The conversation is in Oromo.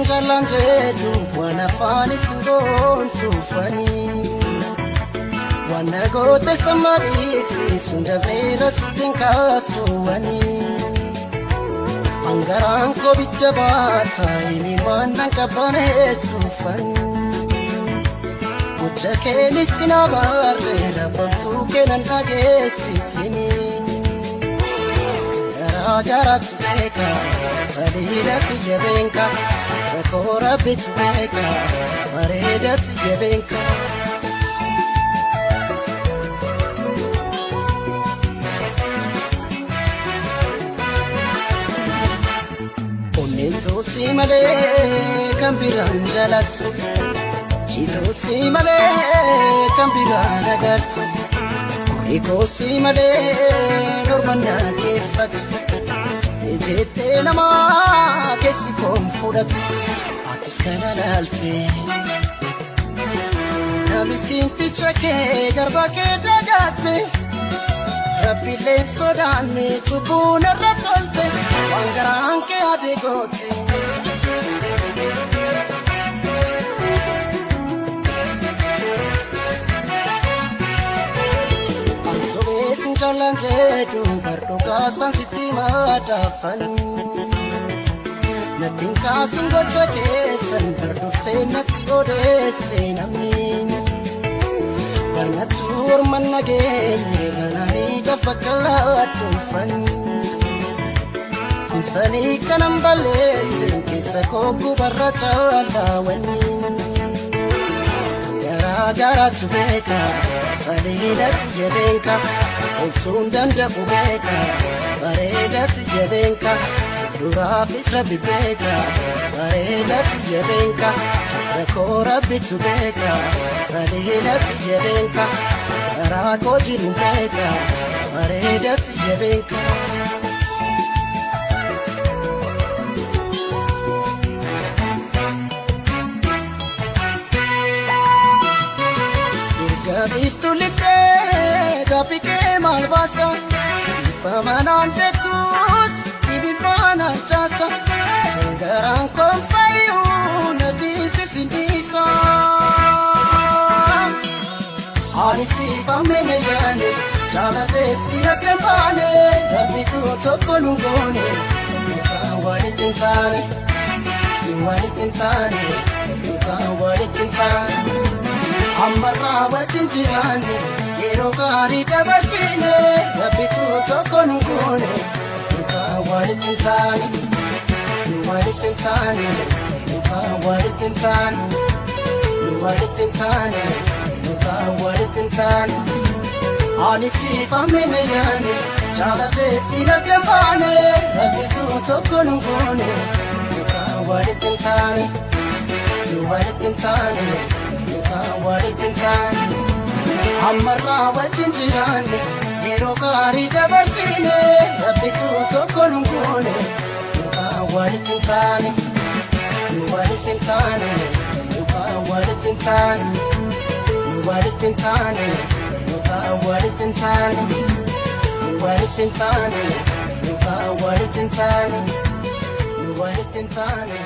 Jalan jedu wana fani sungon sufani wana gote samarisi sunda vera sutinka suwani angaran ko bitbata ini wana kabane sufani uchake ni sinabare rabtu kenan agesi sini gara teka salila tiyebenka Sakura bitweka Mareda tiyebenka Onento simale kambiran jalatu Chito simale kambiran agartu Iko simale normana kefatu Ejete nama kesi konfudatu Atis kanalalte Namiskinti chake garba ke dagate Rabbi len sodane chubuna ratolte Wangaran ke adegote Jalan jedu berdoa sansiti madafan Nating kasing gocha kesan berdose nati odese namin Karena tur managenya ganani dafakalat tufan Kusani kanam balesin kisa koku barracha lawani Gara tubeka salila tiyebenka Olsundan dabubeka Bareda tiyebenka Durafis rabibeka Bareda tiyebenka Sakora bitubeka Salila tiyebenka Rako jirumbeka Bareda tiyebenka Iftu lite Gapike malbasa Pamanan cetus Ibibana chasa Garang konfayu Nadisi sindisa Anisi pamene yane Chala desi rakembane Rabitu toko lungone Wali tintane Wali tintane Wali tintane Ammarra wajinjirane Yero gari dabasine Rabbitu toko nungone Nuka wali tintane Nuwali tintane Nuka wali tintane Nuwali tintane Nuka wali tintane Anisi famene yane Chala desi nakambane Rabbitu toko nungone Nuka wali tintane Nuwali tintane Wali tintane Ammarra wajinjirane Yero gari dabasine Rabbitu toko nungone Wali tintane Wali tintane Wali tintane Wali tintane Wali tintane Wali tintane Wali tintane Wali tintane